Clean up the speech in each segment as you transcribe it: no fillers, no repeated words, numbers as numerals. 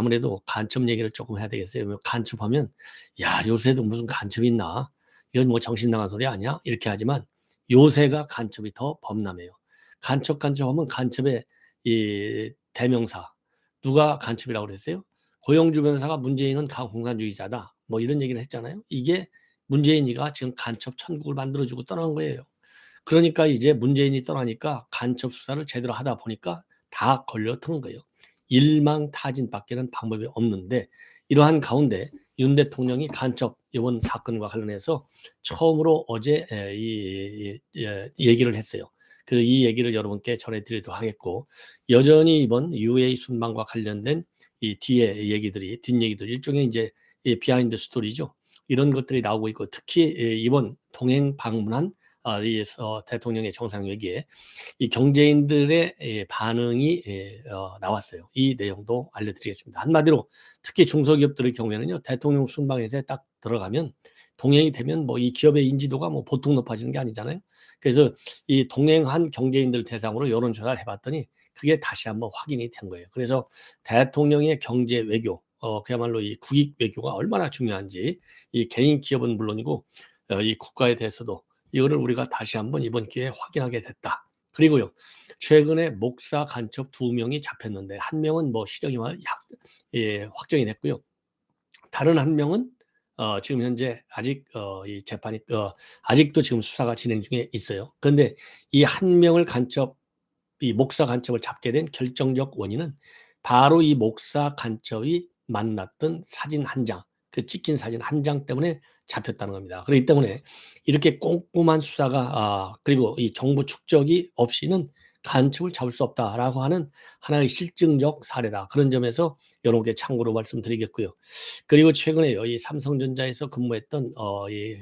아무래도 간첩 얘기를 조금 해야 되겠어요. 뭐 간첩하면 "야 요새도 무슨 간첩이 있나? 이건 뭐 정신 나간 소리 아니야?" 이렇게 하지만 요새가 간첩이 더 범람해요. 간첩하면 간첩의 이 대명사 누가 간첩이라고 그랬어요? 고영주 변호사가 "문재인은 공산주의자다." 뭐 이런 얘기를 했잖아요. 이게 문재인이가 지금 간첩 천국을 만들어 주고 떠난 거예요. 그러니까 이제 문재인이 떠나니까 간첩 수사를 제대로 하다 보니까 다 걸려드는 거예요. 일망타진밖에는 방법이 없는데 이러한 가운데 윤 대통령이 간첩 이번 사건과 관련해서 처음으로 어제 얘기를 했어요. 이 얘기를 여러분께 전해드리도록 하겠고 여전히 이번 UA 순방과 관련된 이 뒤에 얘기들이 뒷얘기들 일종의 이제 비하인드 스토리죠. 이런 것들이 나오고 있고 특히 이번 동행 방문한 대통령의 정상회기에 이 경제인들의 반응이 나왔어요. 이 내용도 알려드리겠습니다. 한마디로 특히 중소기업들의 경우에는요. 대통령 순방에서 딱 들어가면 동행이 되면 뭐 이 기업의 인지도가 뭐 보통 높아지는 게 아니잖아요. 그래서 이 동행한 경제인들 대상으로 여론조사를 해봤더니 그게 다시 한번 확인이 된 거예요. 그래서 대통령의 경제 외교 그야말로 이 국익 외교가 얼마나 중요한지 이 개인 기업은 물론이고 이 국가에 대해서도 이거를 우리가 다시 한번 이번 기회에 확인하게 됐다. 그리고요. 최근에 목사 간첩 2명이 잡혔는데 한 명은 뭐 실형이 확정이 됐고요. 다른 한 명은 지금 현재 아직 이 재판이 아직도 지금 수사가 진행 중에 있어요. 그런데 이 한 명을 이 목사 간첩을 잡게 된 결정적 원인은 바로 이 목사 간첩이 만났던 사진 한 장, 그 찍힌 사진 한 장 때문에 잡혔다는 겁니다. 그렇기 때문에 이렇게 꼼꼼한 수사가 그리고 이 정보 축적이 없이는 간첩을 잡을 수 없다라고 하는 하나의 실증적 사례다. 그런 점에서 여러분께 참고로 말씀드리겠고요. 그리고 최근에요, 이 삼성전자에서 근무했던 이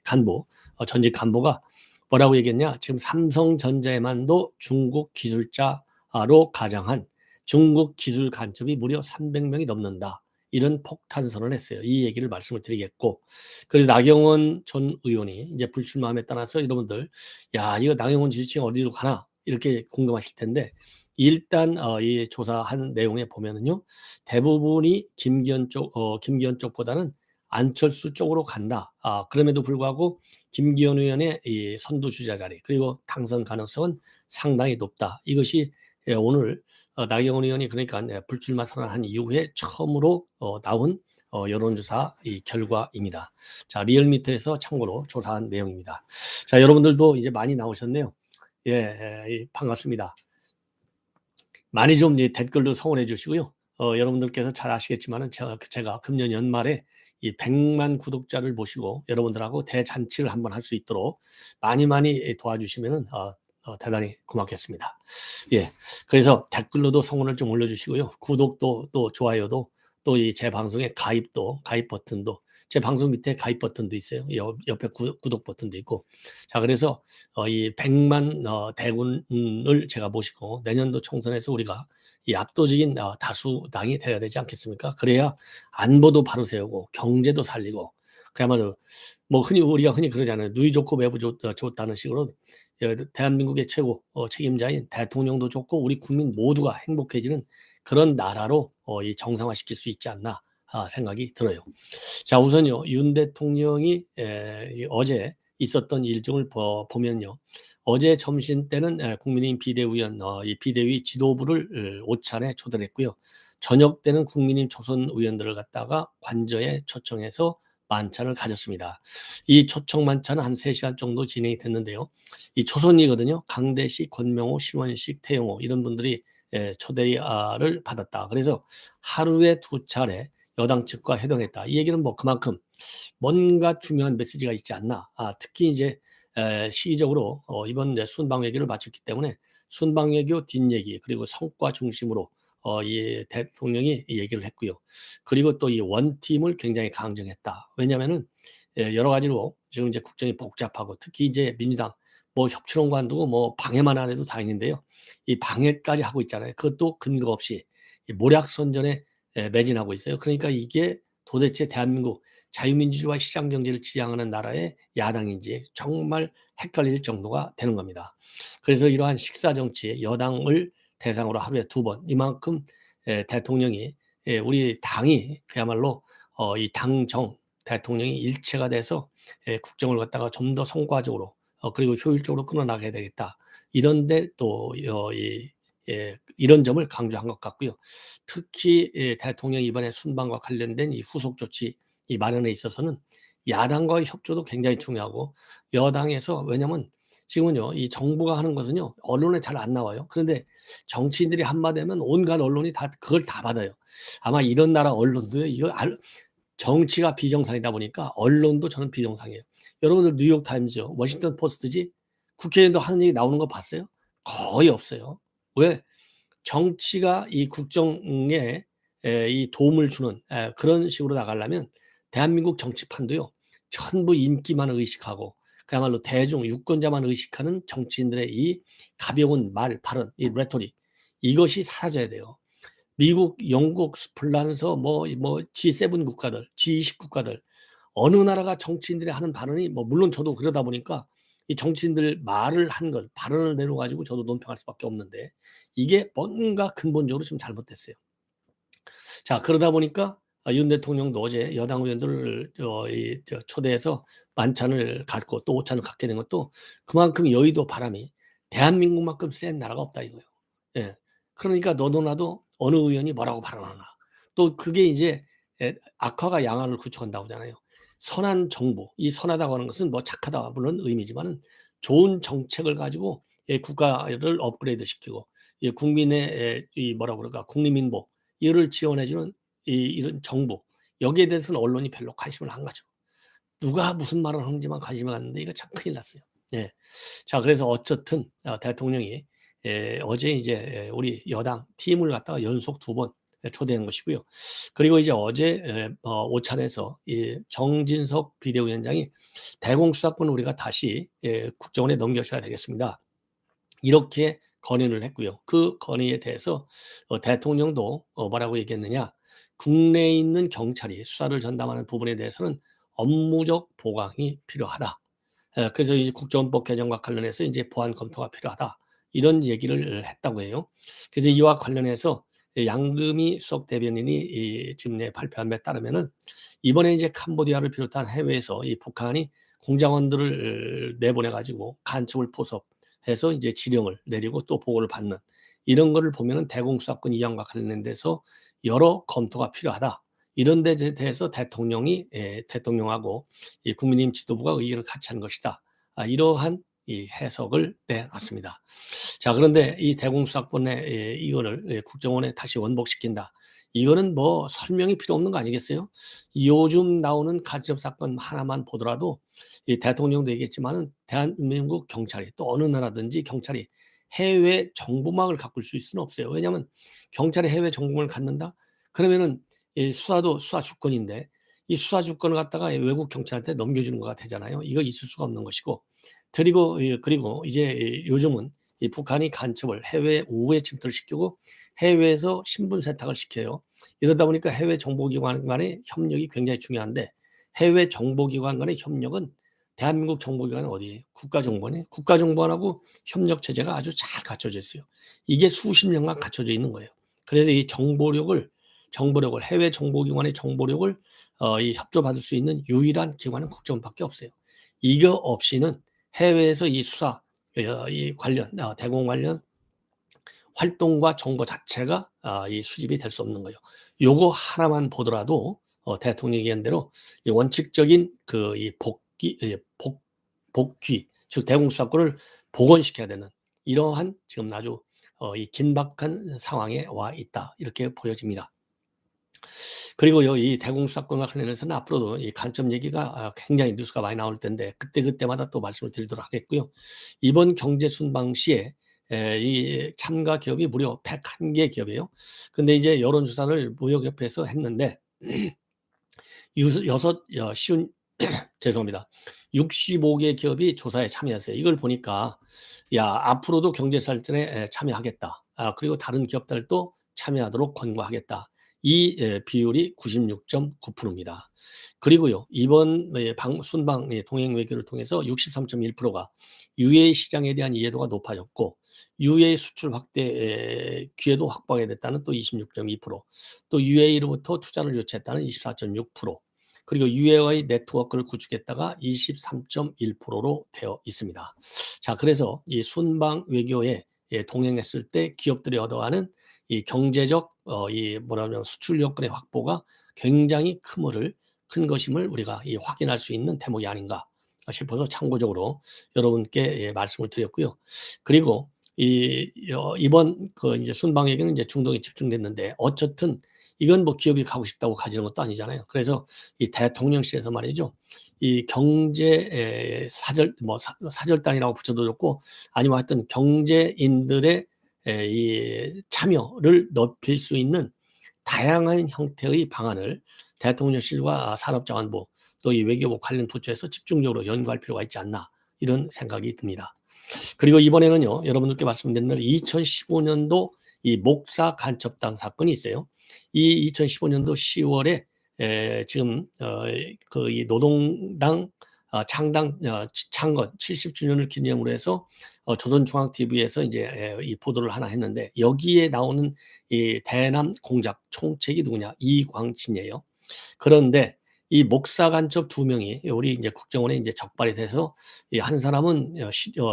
간부, 전직 간부가 뭐라고 얘기했냐? 지금 삼성전자에만도 중국 기술자로 가장한 중국 기술 간첩이 무려 300명이 넘는다. 이런 폭탄선언을 했어요. 이 얘기를 말씀을 드리겠고, 그리고 나경원 전 의원이 이제 불출마함에 따라서 여러분들, 야, 이거 나경원 지지층이 어디로 가나? 이렇게 궁금하실 텐데, 일단 이 조사한 내용에 보면은요, 대부분이 김기현 쪽보다는 안철수 쪽으로 간다. 그럼에도 불구하고 김기현 의원의 이 선두주자 자리 그리고 당선 가능성은 상당히 높다. 이것이 오늘 나경원 의원이 그러니까 불출마 선언한 이후에 처음으로 나온 여론조사 이 결과입니다. 자, 리얼미터에서 참고로 조사한 내용입니다. 자, 여러분들도 이제 많이 나오셨네요. 반갑습니다. 많이 좀 댓글도 성원해 주시고요. 여러분들께서 잘 아시겠지만은 제가 금년 연말에 이 100만 구독자를 모시고 여러분들하고 대잔치를 한번 할 수 있도록 많이 도와주시면은 대단히 고맙겠습니다. 예. 그래서 댓글로도 성원을 좀 올려주시고요. 구독도 또 좋아요도 또 이 제 방송의 가입 버튼도 제 방송 밑에 가입 버튼도 있어요. 옆에 구독 버튼도 있고. 자, 그래서 이 100만 대군을 제가 모시고 내년도 총선에서 우리가 이 압도적인 다수당이 돼야 되지 않겠습니까? 그래야 안보도 바로 세우고 경제도 살리고 그야말로 뭐 우리가 흔히 그러잖아요. 누이 좋고 매부 좋다는 식으로 대한민국의 최고 책임자인 대통령도 좋고 우리 국민 모두가 행복해지는 그런 나라로 이 정상화시킬 수 있지 않나 생각이 들어요. 자, 우선요. 윤 대통령이 어제 있었던 일정을 보면요. 어제 점심 때는 국민의힘 비대위원 이 비대위 지도부를 오찬에 초대를 했고요. 저녁 때는 국민의힘 초선 의원들을 갖다가 관저에 초청해서 만찬을 가졌습니다. 이 초청 만찬은 한 3시간 정도 진행이 됐는데요. 이 초선이거든요. 강대식, 권명호, 신원식, 태영호 이런 분들이 초대를 받았다. 그래서 하루에 2차례 여당 측과 회동했다. 이 얘기는 뭐 그만큼 뭔가 중요한 메시지가 있지 않나. 특히 이제 시기적으로 이번 순방 외교를 마쳤기 때문에 순방 외교 뒷얘기 그리고 성과 중심으로 이 대통령이 얘기를 했고요. 그리고 또 이 원팀을 굉장히 강조했다. 왜냐하면은 여러 가지로 지금 이제 국정이 복잡하고 특히 이제 민주당 뭐 협치론 관두고 뭐 방해만 안 해도 다행인데요. 이 방해까지 하고 있잖아요. 그것도 근거 없이 이 모략선전에 매진하고 있어요. 그러니까 이게 도대체 대한민국 자유민주주의와 시장경제를 지향하는 나라의 야당인지 정말 헷갈릴 정도가 되는 겁니다. 그래서 이러한 식사정치 여당을 대상으로 하루에 2번 이만큼 대통령이 우리 당이 그야말로 이 당정 대통령이 일체가 돼서 국정을 갖다가 좀 더 성과적으로 그리고 효율적으로 끌어나가야 되겠다. 이런데 또 이런 점을 강조한 것 같고요. 특히 대통령 이번에 순방과 관련된 이 후속 조치 이 마련에 있어서는 야당과의 협조도 굉장히 중요하고 여당에서 왜냐하면 지금은요 이 정부가 하는 것은요 언론에 잘 안 나와요. 그런데 정치인들이 한마디 하면 온갖 언론이 다 그걸 다 받아요. 아마 이런 나라 언론도요 이거 정치가 비정상이다 보니까 언론도 저는 비정상이에요. 여러분들 뉴욕타임즈요, 워싱턴 포스트지 국회의원도 하는 얘기 나오는 거 봤어요? 거의 없어요. 왜? 정치가 이 국정에 이 도움을 주는 그런 식으로 나가려면 대한민국 정치판도요. 전부 인기만 의식하고 그야말로 대중 유권자만 의식하는 정치인들의 이 가벼운 말, 발언, 이 레토릭 이것이 사라져야 돼요. 미국, 영국, 프랑스, G7 국가들, G20 국가들 어느 나라가 정치인들이 하는 발언이 물론 저도 그러다 보니까 이 정치인들 말을 한 것, 발언을 내려 가지고 저도 논평할 수밖에 없는데 이게 뭔가 근본적으로 좀 잘못됐어요. 자 그러다 보니까 윤 대통령도 어제 여당 의원들을 초대해서 만찬을 갖고 또 오찬을 갖게 된 것도 그만큼 여의도 바람이 대한민국만큼 센 나라가 없다 이거예요. 예. 그러니까 너도 나도 어느 의원이 뭐라고 발언하나. 또 그게 이제 악화가 양화를 구축한다고 하잖아요. 선한 정부, 이 선하다고 하는 것은 착하다 물론 의미지만은 좋은 정책을 가지고 국가를 업그레이드 시키고 국민의 이 뭐라 그럴까 국민민복 이를 지원해 주는 이런 정부 여기에 대해서는 언론이 별로 관심을 안 가져. 누가 무슨 말을 하는지만 관심이 갔는데 이거 참 큰일 났어요. 예. 자 그래서 어쨌든 대통령이 어제 이제 우리 여당 팀을 갖다가 연속 2번 초대한 것이고요. 그리고 이제 어제 오찬에서 이 정진석 비대위원장이 "대공수사권을 우리가 다시 국정원에 넘겨줘야 되겠습니다." 이렇게 건의를 했고요. 그 건의에 대해서 대통령도 뭐라고 얘기했느냐. 국내에 있는 경찰이 수사를 전담하는 부분에 대해서는 업무적 보강이 필요하다. 그래서 이제 국정원법 개정과 관련해서 이제 보완 검토가 필요하다. 이런 얘기를 했다고 해요. 그래서 이와 관련해서 양금희 수석 대변인이 지금 발표한 바에 따르면은 이번에 이제 캄보디아를 비롯한 해외에서 이 북한이 공작원들을 내보내 가지고 간첩을 포섭해서 이제 지령을 내리고 또 보고를 받는 이런 거를 보면은 대공수사권 이양과 관련돼서 여러 검토가 필요하다. 이런 데 대해서 대통령하고 이 국민의힘 지도부가 의견을 같이 한 것이다. 이러한 이 해석을 내놨습니다. 자 그런데 이 대공수사권의 이거를 국정원에 다시 원복시킨다. 이거는 설명이 필요 없는 거 아니겠어요? 요즘 나오는 가처분 사건 하나만 보더라도 이 대통령도 얘기했지만은 대한민국 경찰이 또 어느 나라든지 경찰이 해외 정보망을 가꿀 수 있을 수는 없어요. 왜냐하면 경찰이 해외 정보망을 갖는다? 그러면은 이 수사도 수사 주권인데 이 수사 주권을 갖다가 외국 경찰한테 넘겨주는 거가 되잖아요. 이거 있을 수가 없는 것이고 그리고 이제 요즘은 이 북한이 간첩을 해외 우회 침투를 시키고 해외에서 신분 세탁을 시켜요. 이러다 보니까 해외 정보기관 간의 협력이 굉장히 중요한데 해외 정보기관 간의 협력은 대한민국 정보기관은 어디예요? 국가정보원이에요. 국가정보원하고 협력 체제가 아주 잘 갖춰져 있어요. 이게 수십 년간 갖춰져 있는 거예요. 그래서 이 정보력을 해외 정보기관의 정보력을 이 협조받을 수 있는 유일한 기관은 국정원밖에 없어요. 이거 없이는 해외에서 이 수사 이 관련 대공 관련 활동과 정보 자체가 이 수집이 될 수 없는 거예요. 요거 하나만 보더라도 대통령이 얘기한 대로 이 원칙적인 이 복귀 즉 대공수사권을 복원시켜야 되는 이러한 지금 아주 이 긴박한 상황에 와 있다 이렇게 보여집니다. 그리고요 이 대공수사권과 관련해서는 앞으로도 이 간첩 얘기가 굉장히 뉴스가 많이 나올 텐데 그때마다 또 말씀을 드리도록 하겠고요. 이번 경제순방 시에 이 참가 기업이 무려 101개 기업이에요. 근데 이제 여론조사를 무역협회에서 했는데 쉬운 죄송합니다. 65개 기업이 조사에 참여했어요. 이걸 보니까 야 앞으로도 경제발전에 참여하겠다. 그리고 다른 기업들도 참여하도록 권고하겠다. 이 비율이 96.9%입니다. 그리고요, 이번 순방 동행 외교를 통해서 63.1%가 UAE 시장에 대한 이해도가 높아졌고, UAE 수출 확대 기회도 확보하게 됐다는 또 26.2%, 또 UAE로부터 투자를 유치했다는 24.6%, 그리고 UAE와의 네트워크를 구축했다가 23.1%로 되어 있습니다. 자, 그래서 이 순방 외교에 동행했을 때 기업들이 얻어가는 이 경제적 이 뭐라면 수출 여건의 확보가 굉장히 큰 것임을 우리가 확인할 수 있는 대목이 아닌가 싶어서 참고적으로 여러분께 말씀을 드렸고요. 그리고 이번 이제 순방에게는 이제 중동이 집중됐는데, 어쨌든 이건 뭐 기업이 가고 싶다고 가지는 것도 아니잖아요. 그래서 이 대통령실에서 말이죠, 이 경제 사절 뭐 사절단이라고 붙여도 좋고, 아니면 하여튼 경제인들의 이 참여를 높일 수 있는 다양한 형태의 방안을 대통령실과 산업자원부, 또 이 외교부 관련 부처에서 집중적으로 연구할 필요가 있지 않나, 이런 생각이 듭니다. 그리고 이번에는요, 여러분들께 말씀드린 대로 2015년도 이 목사 간첩당 사건이 있어요. 이 2015년도 10월에 지금 이 노동당 창건 70주년을 기념으로 해서 조선중앙TV에서 이제 이 보도를 하나 했는데, 여기에 나오는 이 대남 공작 총책이 누구냐? 이광진이에요. 그런데 이 목사 간첩 2명이 우리 이제 국정원에 이제 적발이 돼서, 이 한 사람은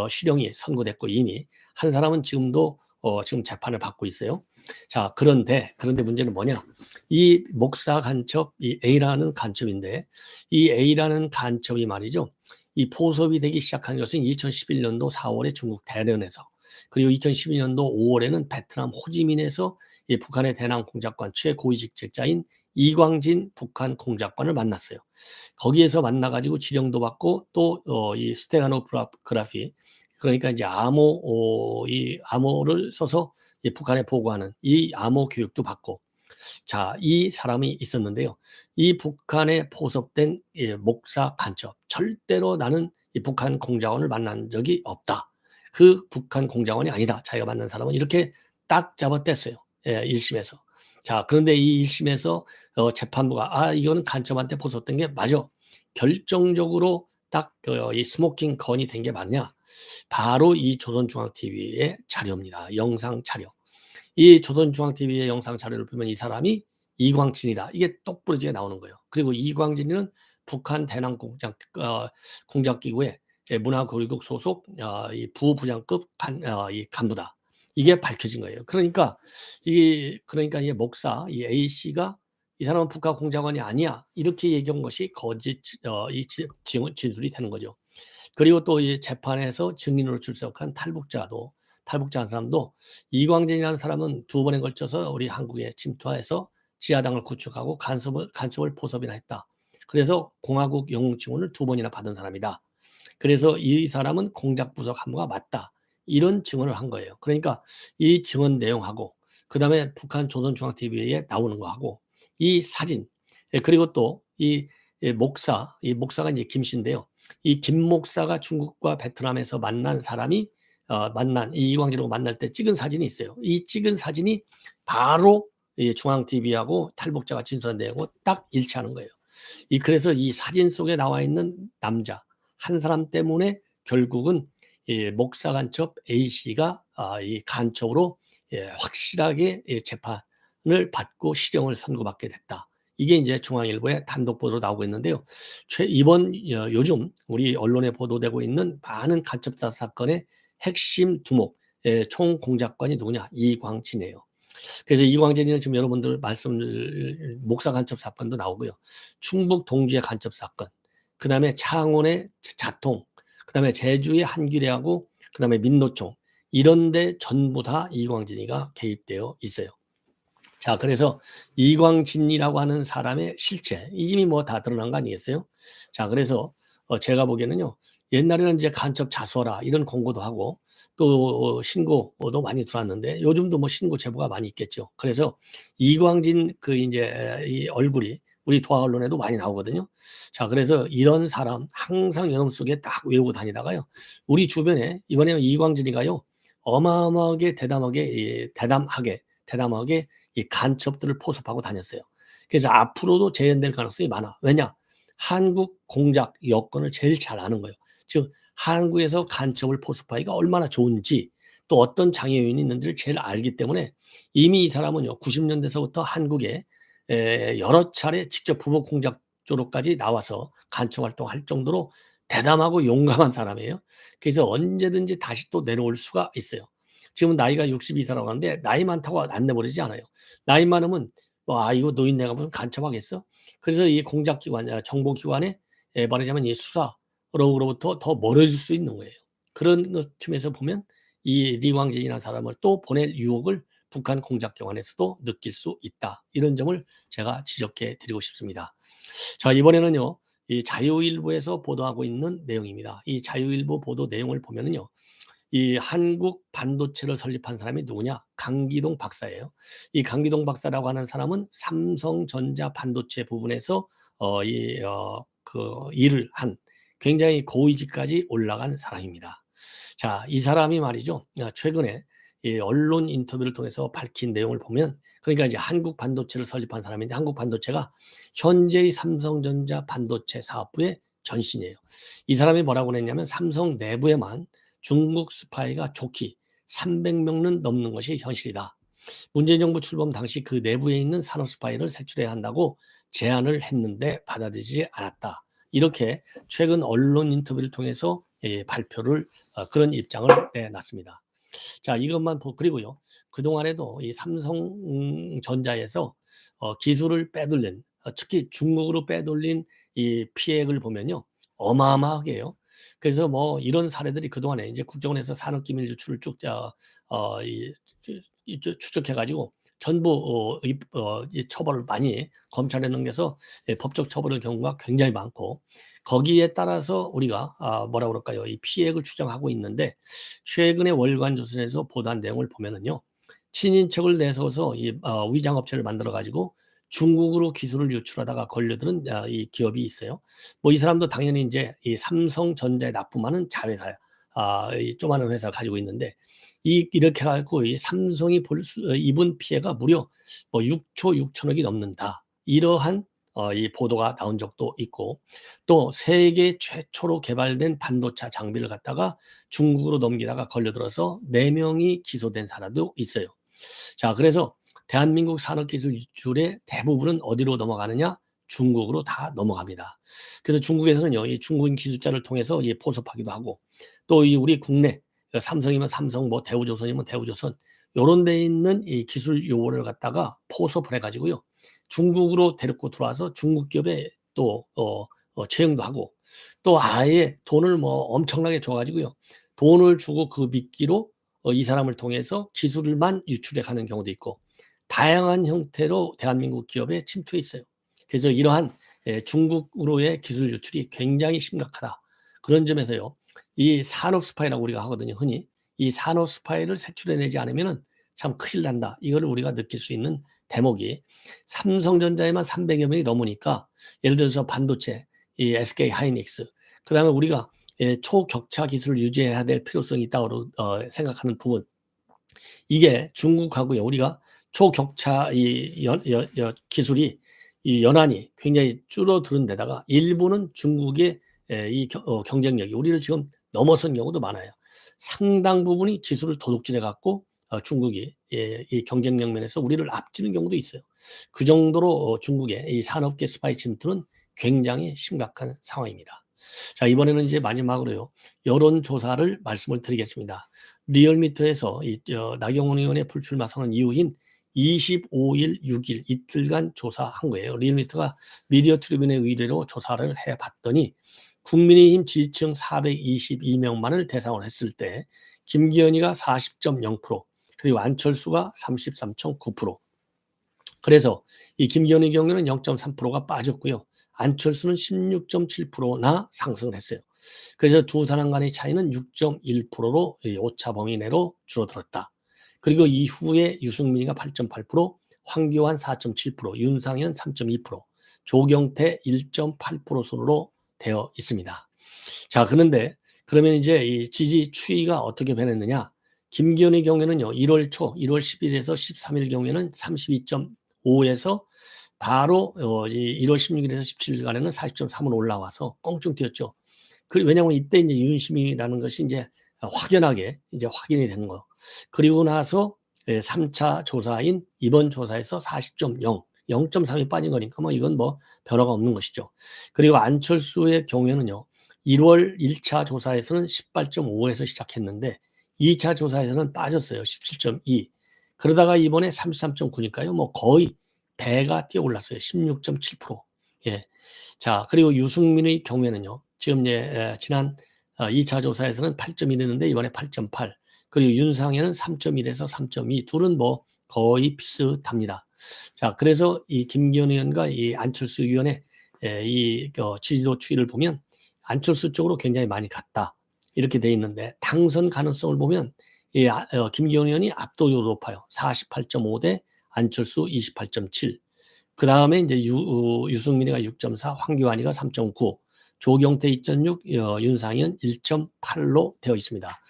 실형이 선고됐고, 이미 한 사람은 지금도 지금 재판을 받고 있어요. 자, 그런데 문제는 뭐냐? 이 목사 간첩, 이 A라는 간첩인데, 이 A라는 간첩이 말이죠, 이 포섭이 되기 시작한 것은 2011년도 4월에 중국 대련에서, 그리고 2012년도 5월에는 베트남 호지민에서 이 북한의 대남 공작관 최고위 직책자인 이광진 북한 공작관을 만났어요. 거기에서 만나가지고 지령도 받고, 또 이 스테가노그라피, 그러니까 이제 이 암호를 써서 북한에 보고하는 이 암호 교육도 받고, 자, 이 사람이 있었는데요. 이 북한에 포섭된 목사 간첩, 절대로 나는 이 북한 공작원을 만난 적이 없다, 그 북한 공작원이 아니다, 자기가 만난 사람은, 이렇게 딱 잡아뗐어요. 1심에서. 자, 그런데 이 1심에서 재판부가 이거는 간첩한테 포섭된 게 맞아, 결정적으로 딱 이 스모킹 건이 된 게 맞냐? 바로 이 조선중앙TV의 자료입니다. 영상 자료. 이 조선중앙TV의 영상 자료를 보면 이 사람이 이광진이다, 이게 똑부러지게 나오는 거예요. 그리고 이광진이는 북한 대남 공작기구의 문화교육국 소속 이 부부장급 이 간부다, 이게 밝혀진 거예요. 그러니까 이 목사 이 A 씨가 이 사람은 북한 공작원이 아니야, 이렇게 얘기한 것이 거짓 진술이 되는 거죠. 그리고 또 이 재판에서 증인으로 출석한 탈북자 한 사람도, 이광진이라는 사람은 2번에 걸쳐서 우리 한국에 침투해서 지하당을 구축하고 간첩을 포섭이나 했다, 그래서 공화국 영웅 칭호를 2번이나 받은 사람이다, 그래서 이 사람은 공작부서 간부가 맞다, 이런 증언을 한 거예요. 그러니까 이 증언 내용하고, 그 다음에 북한 조선중앙TV에 나오는 거하고, 이 사진, 그리고 또 이 목사가 이제 김 씨인데요. 이 김 목사가 중국과 베트남에서 만난 사람이 만난 이 이광진하고 만날 때 찍은 사진이 있어요. 이 찍은 사진이 바로 이 중앙TV하고 탈북자가 진술한 내용하고 딱 일치하는 거예요. 그래서 이 사진 속에 나와 있는 남자 한 사람 때문에 결국은 이 목사 간첩 A 씨가 이 간첩으로 확실하게 재판을 받고 실형을 선고받게 됐다. 이게 이제 중앙일보의 단독 보도로 나오고 있는데요. 요즘 우리 언론에 보도되고 있는 많은 간첩사 사건의 핵심 두목, 총 공작관이 누구냐? 이광진이에요. 그래서 이광진이는 지금 여러분들 목사 간첩 사건도 나오고요. 충북 동주의 간첩 사건, 그 다음에 창원의 자통, 그 다음에 제주의 한규례하고, 그 다음에 민노총, 이런데 전부 다 이광진이가 개입되어 있어요. 자, 그래서 이광진이라고 하는 사람의 실체, 이미 뭐 다 드러난 거 아니겠어요? 자, 그래서 제가 보기에는요, 옛날에는 이제 간첩 자수하라 이런 공고도 하고, 또 신고도 많이 들어왔는데, 요즘도 뭐 신고 제보가 많이 있겠죠. 그래서 이광진 이제 이 얼굴이 우리 도하 언론에도 많이 나오거든요. 자, 그래서 이런 사람 항상 여러분 속에 딱 외우고 다니다가요, 우리 주변에 이번에 이광진이가요, 어마어마하게 대담하게 이 간첩들을 포섭하고 다녔어요. 그래서 앞으로도 재현될 가능성이 많아. 왜냐? 한국 공작 여건을 제일 잘 아는 거예요. 즉 한국에서 간첩을 포섭하기가 얼마나 좋은지 또 어떤 장애 요인이 있는지를 제일 알기 때문에 이미 이 사람은요 90년대서부터 한국에 여러 차례 직접 부복 공작 쪽으로까지 나와서 간첩 활동할 정도로 대담하고 용감한 사람이에요. 그래서 언제든지 다시 또 내려올 수가 있어요. 지금 나이가 62세라고 하는데 나이 많다고 안 내버리지 않아요. 나이 많으면 이거 노인네가 무슨 간첩하겠어? 그래서 이 공작기관, 정보기관에 말하자면 이 수사로부터 더 멀어질 수 있는 거예요. 그런 것 쯤에서 보면 이 리왕진이라는 사람을 또 보낼 유혹을 북한 공작기관에서도 느낄 수 있다. 이런 점을 제가 지적해 드리고 싶습니다. 자, 이번에는요. 이 자유일보에서 보도하고 있는 내용입니다. 이 자유일보 보도 내용을 보면은요. 이 한국 반도체를 설립한 사람이 누구냐? 강기동 박사예요. 이 강기동 박사라고 하는 사람은 삼성전자 반도체 부분에서 그 일을 한 굉장히 고위직까지 올라간 사람입니다. 자, 이 사람이 말이죠. 최근에 이 언론 인터뷰를 통해서 밝힌 내용을 보면 그러니까 이제 한국 반도체를 설립한 사람인데 한국 반도체가 현재의 삼성전자 반도체 사업부의 전신이에요. 이 사람이 뭐라고 했냐면 삼성 내부에만 중국 스파이가 좋기 300명은 넘는 것이 현실이다. 문재인 정부 출범 당시 그 내부에 있는 산업 스파이를 색출해야 한다고 제안을 했는데 받아들이지 않았다. 이렇게 최근 언론 인터뷰를 통해서 발표를 그런 입장을 내놨습니다. 자, 이것만 그리고요. 그동안에도 이 삼성전자에서 기술을 빼돌린 특히 중국으로 빼돌린 이 피해를 보면요. 어마어마하게 해요. 그래서 뭐 이런 사례들이 그동안에 이제 국정원에서 산업기밀 유출을 쭉 추적해 가지고 전부 이 처벌을 많이 검찰에 넘겨서 법적 처벌의 경우가 굉장히 많고 거기에 따라서 우리가 뭐라 그럴까요? 이 피해를 추정하고 있는데 최근에 월간조선에서 보도한 내용을 보면은요. 친인척을 내세워서 이 위장업체를 만들어 가지고 중국으로 기술을 유출하다가 걸려드는 이 기업이 있어요. 뭐 이 사람도 당연히 인제 이 삼성전자에 납품하는 자회사야. 이 조그마한 회사를 가지고 있는데 이렇게 해 갖고 이 삼성이 입은 피해가 무려 뭐 6조 6천억이 넘는다. 이러한 이 보도가 나온 적도 있고 또 세계 최초로 개발된 반도체 장비를 갖다가 중국으로 넘기다가 걸려들어서 4명이 기소된 사례도 있어요. 자, 그래서 대한민국 산업기술 유출의 대부분은 어디로 넘어가느냐? 중국으로 다 넘어갑니다. 그래서 중국에서는요, 이 중국인 기술자를 통해서 포섭하기도 하고 또 이 우리 국내 삼성이면 삼성, 뭐 대우조선이면 대우조선 요런 데 있는 이 기술 요원을 갖다가 포섭을 해 가지고요. 중국으로 데리고 들어와서 중국 기업에 또 채용도 하고 또 아예 돈을 뭐 엄청나게 줘 가지고요. 돈을 주고 그 미끼로 이 사람을 통해서 기술만 유출해 가는 경우도 있고 다양한 형태로 대한민국 기업에 침투해 있어요. 그래서 이러한 중국으로의 기술 유출이 굉장히 심각하다. 그런 점에서요. 이 산업 스파이라고 우리가 하거든요. 흔히. 이 산업 스파이를 색출해내지 않으면은 참 큰일 난다. 이거를 우리가 느낄 수 있는 대목이 삼성전자에만 300여 명이 넘으니까 예를 들어서 반도체, 이 SK 하이닉스, 그다음에 우리가 초격차 기술을 유지해야 될 필요성이 있다고 생각하는 부분. 이게 중국하고요. 우리가 초격차 이 기술이 이 연한이 굉장히 줄어드는 데다가 일부는 중국의 이 경쟁력이 우리를 지금 넘어선 경우도 많아요. 상당 부분이 기술을 도둑질해 갖고 중국이 이 경쟁력 면에서 우리를 앞지는 경우도 있어요. 그 정도로 중국의 이 산업계 스파이 침투는 굉장히 심각한 상황입니다. 자, 이번에는 이제 마지막으로요. 여론조사를 말씀을 드리겠습니다. 리얼미터에서 나경원 의원의 불출마 선언 이후인 25일, 6일 이틀간 조사한 거예요. 리얼미터가 미디어 트리뷴의 의뢰로 조사를 해봤더니 국민의힘 지지층 422명만을 대상으로 했을 때 김기현이가 40.0%, 그리고 안철수가 33.9%. 그래서 이 김기현의 경우에는 0.3%가 빠졌고요. 안철수는 16.7%나 상승을 했어요. 그래서 두 사람 간의 차이는 6.1%로 오차 범위 내로 줄어들었다. 그리고 이후에 유승민이가 8.8%, 황교안 4.7%, 윤상현 3.2%, 조경태 1.8% 순으로 되어 있습니다. 자, 그런데 그러면 이제 이 지지 추이가 어떻게 변했느냐? 김기현의 경우에는요, 1월 초, 1월 10일에서 13일 경우에는 32.5에서 바로 1월 16일에서 17일간에는 40.3으로 올라와서 껑충 뛰었죠. 왜냐하면 이때 이제 윤심이라는 것이 이제 확연하게 이제 확인이 된 거. 그리고 나서 3차 조사인 이번 조사에서 40.0, 0.3이 빠진 거니까 뭐 이건 뭐 변화가 없는 것이죠. 그리고 안철수의 경우에는요, 1월 1차 조사에서는 18.5에서 시작했는데 2차 조사에서는 빠졌어요. 17.2. 그러다가 이번에 33.9니까요. 뭐 거의 배가 뛰어 올랐어요. 16.7%. 예. 자, 그리고 유승민의 경우에는요. 지금 이제 지난 2차 조사에서는 8.1이었는데 이번에 8.8. 그리고 윤상현은 3.1에서 3.2. 둘은 뭐 거의 비슷합니다. 자, 그래서 이 김기현 의원과 이 안철수 의원의 이 지지도 추이를 보면 안철수 쪽으로 굉장히 많이 갔다. 이렇게 돼 있는데 당선 가능성을 보면 이 김기현 의원이 압도적으로 높아요. 48.5 대 안철수 28.7. 그 다음에 이제 유승민이가 6.4, 황교안이가 3.9, 조경태 2.6, 윤상현 1.8로 되어 있습니다.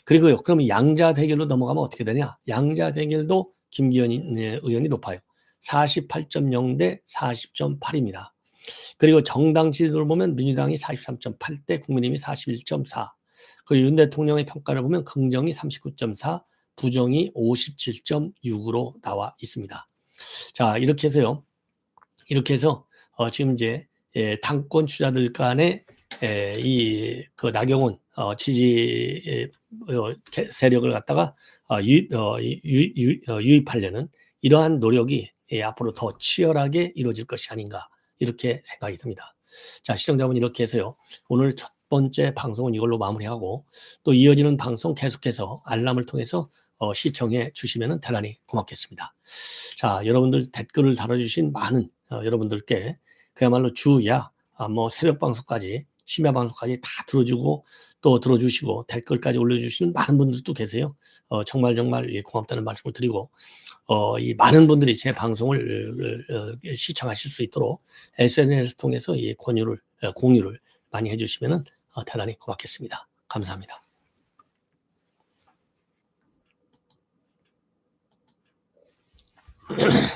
그리고요, 그러면 양자 대결로 넘어가면 어떻게 되냐? 양자 대결도 김기현 의원이 높아요. 48.0 대 40.8입니다. 그리고 정당 지지도를 보면 민주당이 43.8 대 국민의힘이 41.4. 그리고 윤 대통령의 평가를 보면 긍정이 39.4, 부정이 57.6으로 나와 있습니다. 자, 이렇게 해서요. 이렇게 해서 지금 이제 당권 주자들 간의 그 나경원 지지 세력을 갖다가 유입하려는 이러한 노력이 앞으로 더 치열하게 이루어질 것이 아닌가 이렇게 생각이 듭니다. 자, 시청자분 이렇게 해서요. 오늘 첫 번째 방송은 이걸로 마무리하고 또 이어지는 방송 계속해서 알람을 통해서 시청해 주시면 대단히 고맙겠습니다. 자, 여러분들 댓글을 달아주신 많은 여러분들께 그야말로 주야 뭐 새벽 방송까지 심야 방송까지 다 들어주고 또 들어주시고 댓글까지 올려주시는 많은 분들도 계세요. 정말 고맙다는 말씀을 드리고 이 많은 분들이 제 방송을 시청하실 수 있도록 SNS 통해서 이 공유를 많이 해주시면 대단히 고맙겠습니다. 감사합니다.